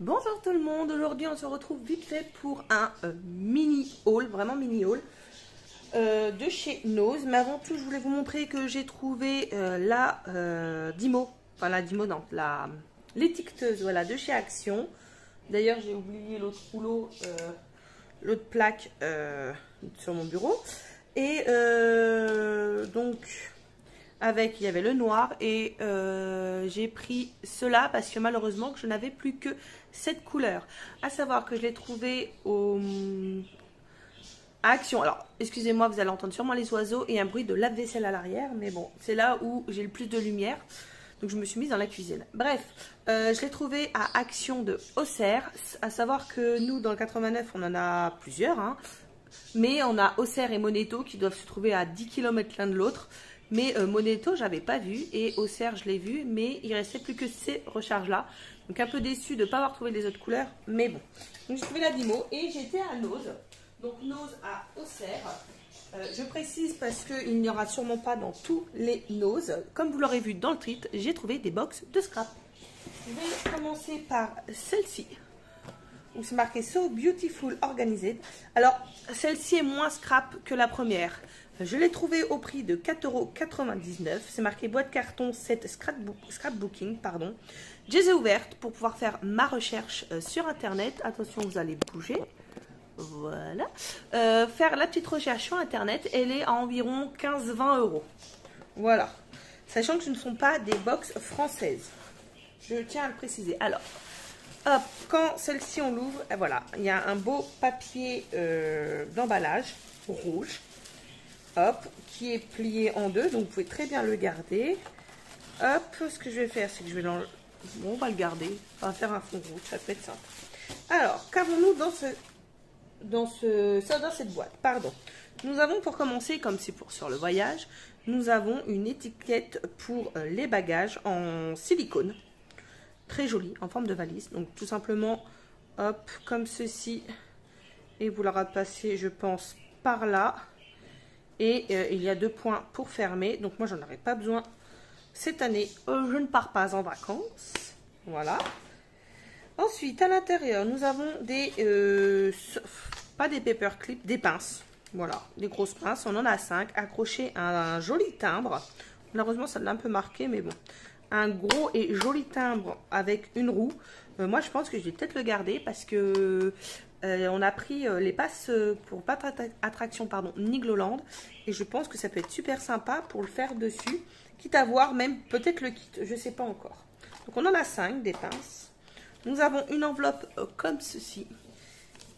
Bonjour tout le monde, aujourd'hui on se retrouve vite fait pour un mini haul, vraiment mini haul de chez Nose. Mais avant tout je voulais vous montrer que j'ai trouvé la Dymo, enfin la Dymo non, l'étiqueteuse voilà, de chez Action. D'ailleurs j'ai oublié l'autre rouleau, l'autre plaque sur mon bureau. Et donc... il y avait le noir et j'ai pris cela parce que malheureusement que je n'avais plus que cette couleur. À savoir que je l'ai trouvé à Action. Alors, excusez-moi, vous allez entendre sûrement les oiseaux et un bruit de lave-vaisselle à l'arrière. Mais bon, c'est là où j'ai le plus de lumière. Donc, je me suis mise dans la cuisine. Bref, je l'ai trouvé à Action de Auxerre. À savoir que nous, dans le 89, on en a plusieurs. Hein, mais on a Auxerre et Monéto qui doivent se trouver à 10 km l'un de l'autre. Mais Monéto, j'avais pas vu et Auxerre, je l'ai vu, mais il restait plus que ces recharges-là. Donc un peu déçue de ne pas avoir trouvé les autres couleurs, mais bon. Donc j'ai trouvé la Dymo et j'étais à Nose. Donc Nose à Auxerre. Je précise parce qu'il n'y aura sûrement pas dans tous les Nose. Comme vous l'aurez vu dans le titre, j'ai trouvé des box de scrap. Je vais commencer par celle-ci, où c'est marqué So Beautiful Organized. Alors, celle-ci est moins scrap que la première. Je l'ai trouvée au prix de 4,99 €. C'est marqué boîte carton 7 scrapbooking, pardon. Je les ai ouvertes pour pouvoir faire ma recherche sur internet. Attention, vous allez bouger. Voilà. Faire la petite recherche sur internet. Elle est à environ 15-20 €. Voilà. Sachant que ce ne sont pas des box françaises. Je tiens à le préciser. Alors, hop, quand celle-ci on l'ouvre, voilà, il y a un beau papier d'emballage rouge. Hop, qui est plié en deux, donc vous pouvez très bien le garder. Hop, ce que je vais faire, c'est que je vais l'enlever. Bon, on va le garder, on va faire un fond rouge, ça peut être simple. Alors, qu'avons-nous dans cette boîte? Pardon. Nous avons pour commencer, comme c'est pour sur le voyage, nous avons une étiquette pour les bagages en silicone. Très jolie, en forme de valise. Donc tout simplement, hop, comme ceci. Et vous la repassez, je pense, par là. Et il y a deux points pour fermer. Donc moi, j'en aurai pas besoin cette année. Je ne pars pas en vacances. Voilà. Ensuite, à l'intérieur, nous avons des... pas des paperclips, des pinces. Voilà, des grosses pinces. On en a 5 accrochées à un joli timbre. Malheureusement, ça l'a un peu marqué, mais bon. Un gros et joli timbre avec une roue. Moi, je pense que je vais peut-être le garder parce que... on a pris les passes pour pas attraction, pardon, Nigloland, et je pense que ça peut être super sympa pour le faire dessus, quitte à voir même peut-être le kit, je sais pas encore. Donc on en a 5 des pinces. Nous avons une enveloppe comme ceci.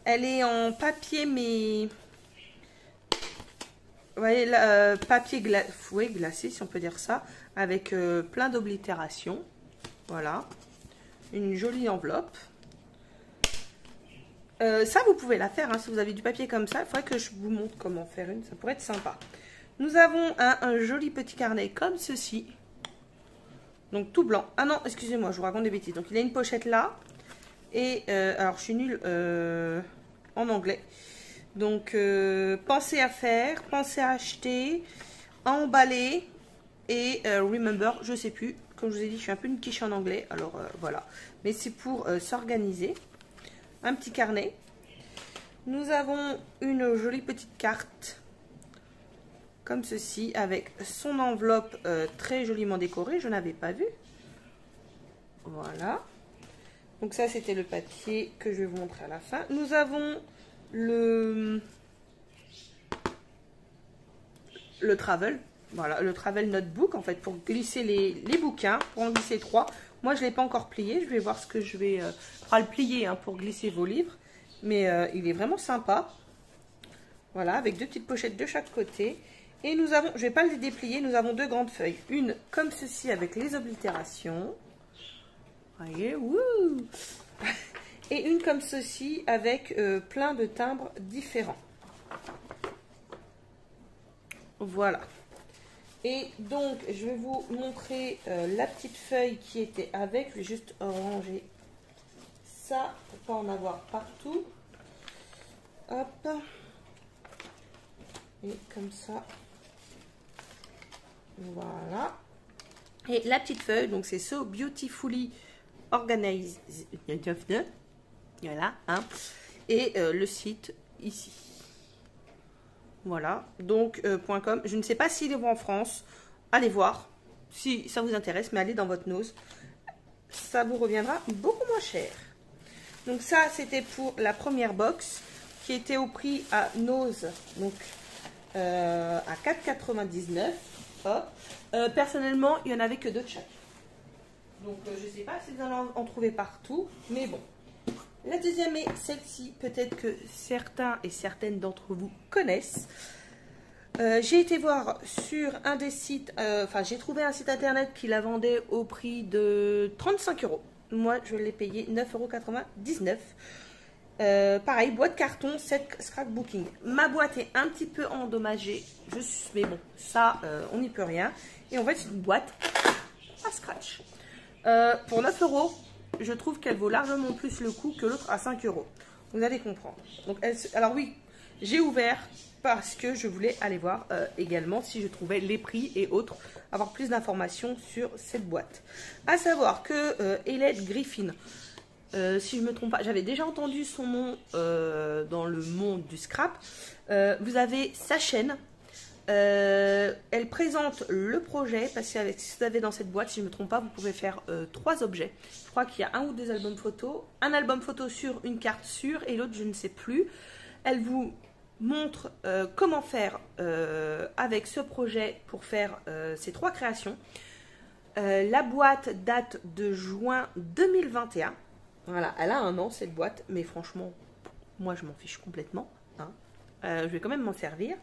Elle est en papier, mais vous voyez, papier glacé, si on peut dire ça, avec plein d'oblitérations. Voilà, une jolie enveloppe. Ça, vous pouvez la faire, hein, si vous avez du papier comme ça. Il faudrait que je vous montre comment faire une, ça pourrait être sympa. Nous avons un joli petit carnet comme ceci. Donc tout blanc. Ah non, excusez-moi, je vous raconte des bêtises. Donc il a une pochette là. Et alors je suis nulle en anglais. Donc pensez à faire, pensez à acheter, à emballer et remember, je sais plus. Comme je vous ai dit, je suis un peu une quiche en anglais. Alors voilà. Mais c'est pour s'organiser. Un petit carnet. Nous avons une jolie petite carte comme ceci avec son enveloppe très joliment décorée. Je n'avais pas vu. Voilà. Donc ça, c'était le papier que je vais vous montrer à la fin. Nous avons le travel. Voilà, le travel notebook en fait pour glisser les bouquins, pour en glisser 3. Moi, je ne l'ai pas encore plié. Je vais voir ce que je vais... le plier hein, pour glisser vos livres. Mais il est vraiment sympa. Voilà, avec deux petites pochettes de chaque côté. Et nous avons, je ne vais pas le déplier, nous avons deux grandes feuilles. Une comme ceci avec les oblitérations. Voyez, wouh. Et une comme ceci avec plein de timbres différents. Voilà. Et donc, je vais vous montrer la petite feuille qui était avec. Je vais juste ranger ça pour pas en avoir partout. Hop. Et comme ça. Voilà. Et la petite feuille, donc c'est So Beautifully Organize. Voilà, hein. Et le site ici. Voilà, donc .com. Je ne sais pas s'il est bon en France. Allez voir si ça vous intéresse, mais allez dans votre nose. Ça vous reviendra beaucoup moins cher. Donc ça, c'était pour la première box qui était au prix à nose, donc à 4,99 €. Personnellement, il n'y en avait que 2 de chaque. Donc je ne sais pas si vous allez en trouver partout, mais bon. La deuxième est celle-ci, peut-être que certains et certaines d'entre vous connaissent. J'ai été voir sur un des sites, j'ai trouvé un site internet qui la vendait au prix de 35 €. Moi, je l'ai payé 9,99 €. Pareil, boîte carton, 7 scrapbooking. Ma boîte est un petit peu endommagée, mais bon, ça, on n'y peut rien. Et en fait, c'est une boîte à scratch. Pour 9 €, je trouve qu'elle vaut largement plus le coup que l'autre à 5 €. Vous allez comprendre. Donc, alors oui, j'ai ouvert parce que je voulais aller voir également si je trouvais les prix et autres, avoir plus d'informations sur cette boîte. À savoir que Elliot Griffin, si je ne me trompe pas, j'avais déjà entendu son nom dans le monde du scrap. Vous avez sa chaîne. Elle présente le projet parce qu'avec ce que vous avez dans cette boîte, si je ne me trompe pas, vous pouvez faire 3 objets. Je crois qu'il y a un ou 2 albums photos, un album photo sur une carte sûre et l'autre je ne sais plus. Elle vous montre comment faire avec ce projet pour faire ces 3 créations. La boîte date de juin 2021. Voilà, elle a un an cette boîte, mais franchement, moi je m'en fiche complètement, hein. Je vais quand même m'en servir.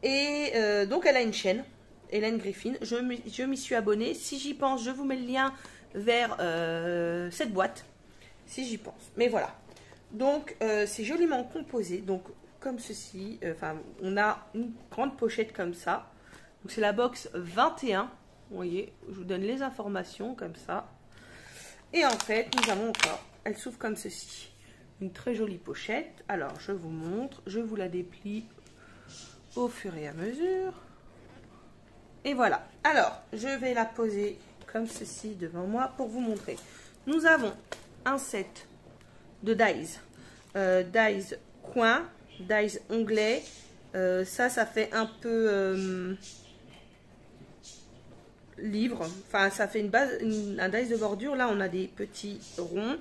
Et donc elle a une chaîne, Hélène Griffin. Je m'y suis abonnée. Si j'y pense, je vous mets le lien vers cette boîte, si j'y pense. Mais voilà. Donc c'est joliment composé. Donc comme ceci. On a une grande pochette comme ça. Donc c'est la box 21. Vous voyez, je vous donne les informations comme ça. Et en fait, nous avons encore. Elle s'ouvre comme ceci. Une très jolie pochette. Alors je vous montre. Je vous la déplie au fur et à mesure. Et voilà. Alors, je vais la poser comme ceci devant moi pour vous montrer. Nous avons un set de dies. Dies coin, dies onglet. Ça fait un peu livre. Enfin, ça fait une base, un dies de bordure. Là, on a des petits ronds.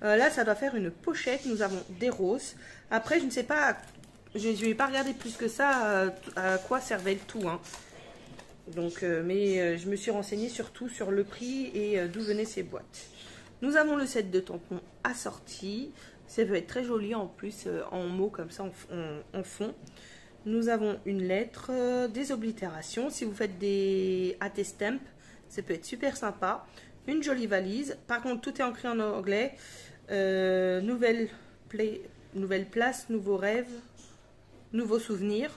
Là, ça doit faire une pochette. Nous avons des roses. Après, je ne sais pas... Je ne vais pas regarder plus que ça à quoi servait le tout, hein. Donc, mais je me suis renseignée surtout sur le prix et d'où venaient ces boîtes. Nous avons le set de tampons assorti. Ça peut être très joli en plus en mots comme ça en fond. Nous avons une lettre, des oblitérations. Si vous faites des attestamps, ça peut être super sympa. Une jolie valise. Par contre, tout est écrit en anglais. Nouvelle place, nouveaux rêves. Nouveaux souvenirs,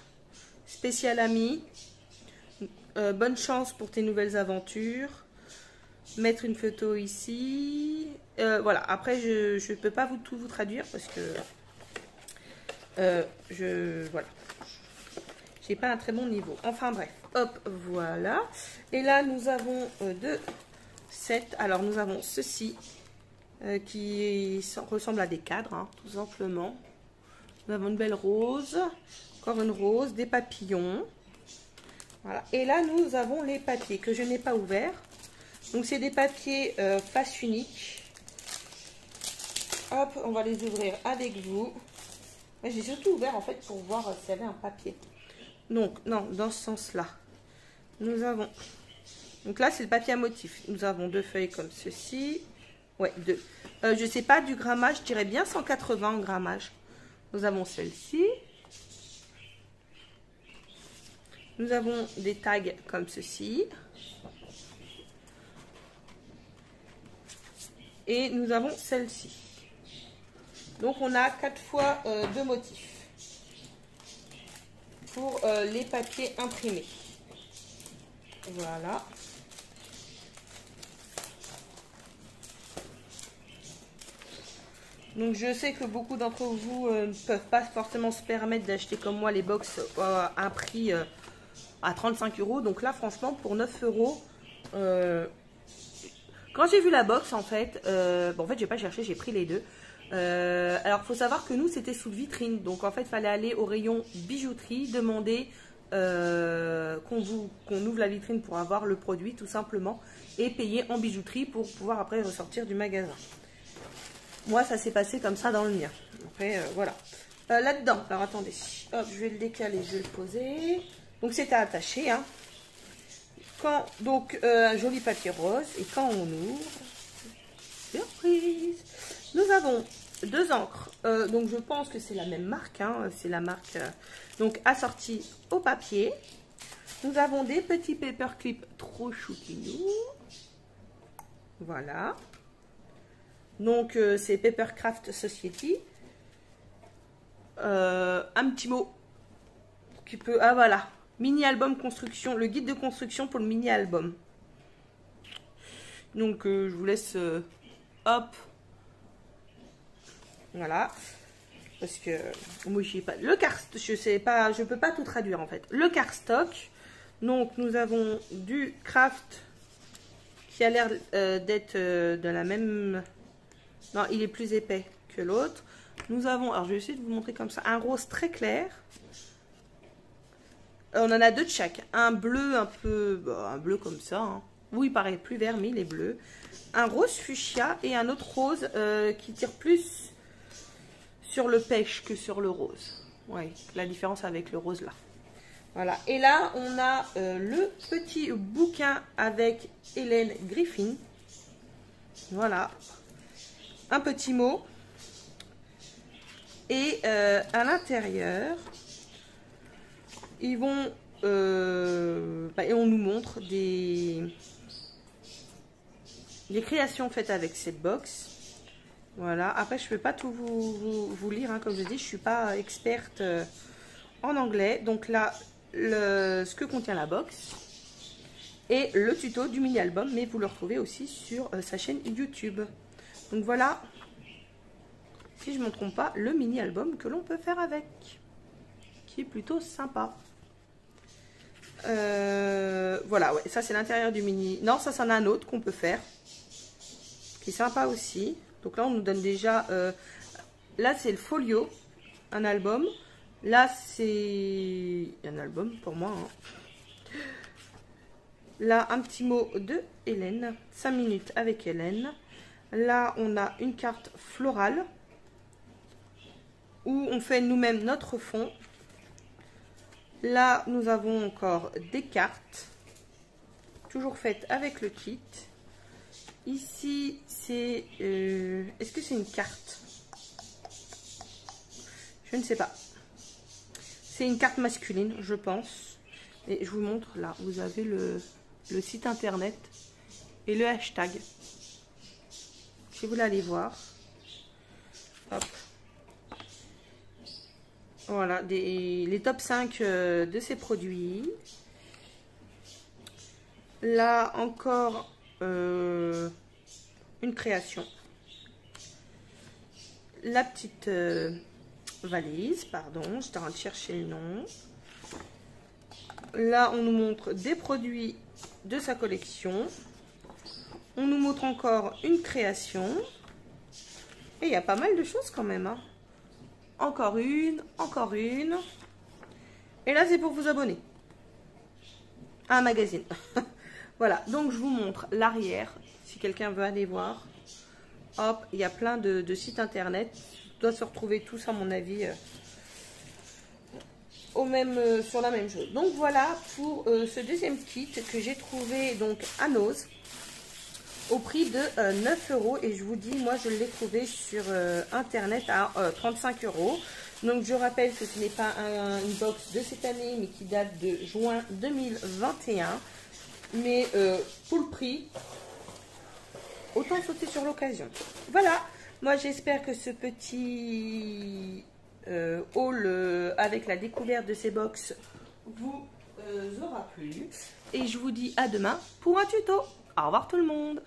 spécial ami, bonne chance pour tes nouvelles aventures, mettre une photo ici, voilà. Après je ne peux pas tout vous traduire parce que voilà, j'ai pas un très bon niveau. Enfin bref, hop, voilà. Et là nous avons 2 sets. Alors nous avons ceci qui ressemble à des cadres, hein, tout simplement. Nous avons une belle rose, encore une rose, des papillons. Voilà. Et là, nous avons les papiers que je n'ai pas ouverts. Donc, c'est des papiers face unique. Hop, on va les ouvrir avec vous. J'ai surtout ouvert, en fait, pour voir s'il y avait un papier. Donc, non, dans ce sens-là. Nous avons... Donc là, c'est le papier à motif. Nous avons 2 feuilles comme ceci. Ouais, 2. Je ne sais pas du grammage, je dirais bien 180 en grammage. Nous avons celle-ci. Nous avons des tags comme ceci. Et nous avons celle-ci. Donc on a 4 fois 2 motifs pour les papiers imprimés. Voilà. Donc je sais que beaucoup d'entre vous ne peuvent pas forcément se permettre d'acheter comme moi les box à un prix à 35 €. Donc là franchement pour 9 €, Quand j'ai vu la box, en fait, bon, en fait, j'ai pas cherché, j'ai pris les deux. Alors, il faut savoir que nous, c'était sous vitrine. Donc, en fait, il fallait aller au rayon bijouterie, demander qu'on ouvre la vitrine pour avoir le produit, tout simplement, et payer en bijouterie pour pouvoir après ressortir du magasin. Moi, ça s'est passé comme ça dans le mien. Après, voilà. Là-dedans, alors attendez, hop, je vais le décaler, je vais le poser. Donc, c'était attaché, hein. Donc, un joli papier rose. Et quand on ouvre, surprise, nous avons deux encres. Donc, je pense que c'est la même marque, hein. C'est la marque, donc, assortie au papier. Nous avons des petits paperclips trop chouquinous. Voilà. Donc, c'est Papercraft Society. Un petit mot qui peut... Ah, voilà. Mini-album construction. Le guide de construction pour le mini-album. Donc, je vous laisse... hop. Voilà. Parce que... moi, je sais pas... Le cardstock... Je sais pas... Je peux pas tout traduire, en fait. Le cardstock. Donc, nous avons du craft qui a l'air d'être de la même... Non, il est plus épais que l'autre. Nous avons, alors je vais essayer de vous montrer comme ça, un rose très clair. On en a deux de chaque. Un bleu un peu, un bleu comme ça. Hein. Oui, il paraît plus vert, mais il est bleu. Un rose fuchsia et un autre rose qui tire plus sur le pêche que sur le rose. Oui, la différence avec le rose là. Voilà. Et là, on a le petit bouquin avec Hélène Griffin. Voilà. Un petit mot. Et à l'intérieur, ils vont et on nous montre des créations faites avec cette box. Voilà. Après, je ne peux pas tout vous lire, hein, comme je dis, je suis pas experte en anglais. Donc là, ce que contient la box et le tuto du mini album, mais vous le retrouvez aussi sur sa chaîne YouTube. Donc voilà. Si je ne me trompe pas, le mini-album que l'on peut faire avec, qui est plutôt sympa. Voilà, ouais, ça c'est l'intérieur du mini. Non, ça c'en a un autre qu'on peut faire, qui est sympa aussi. Donc là, on nous donne déjà... là, c'est le folio, un album. Là, c'est un album pour moi. Hein. Là, un petit mot de Hélène. 5 minutes avec Hélène. Là, on a une carte florale, où on fait nous-mêmes notre fond. Là, nous avons encore des cartes, toujours faites avec le kit. Ici, c'est... est-ce que c'est une carte? Je ne sais pas. C'est une carte masculine, je pense. Et je vous montre, là, vous avez le site internet et le hashtag. Si vous voulez aller voir. Hop. Voilà, les top 5 de ces produits. Là, encore une création. La petite valise, pardon, j'étais en train de chercher le nom. Là, on nous montre des produits de sa collection. On nous montre encore une création. Et il y a pas mal de choses quand même, hein. Encore une, encore une. Et là, c'est pour vous abonner à un magazine. Voilà, donc je vous montre l'arrière, si quelqu'un veut aller voir. Hop, il y a plein de sites internet. Doit se retrouver tous, à mon avis, sur la même chose. Donc voilà pour ce deuxième kit que j'ai trouvé donc à Nose, au prix de 9 €. Et je vous dis, moi je l'ai trouvé sur internet à 35 €. Donc je rappelle que ce n'est pas une box de cette année, mais qui date de juin 2021. Mais pour le prix, autant sauter sur l'occasion. Voilà, moi j'espère que ce petit haul avec la découverte de ces box vous aura plu. Et je vous dis à demain pour un tuto. Au revoir tout le monde.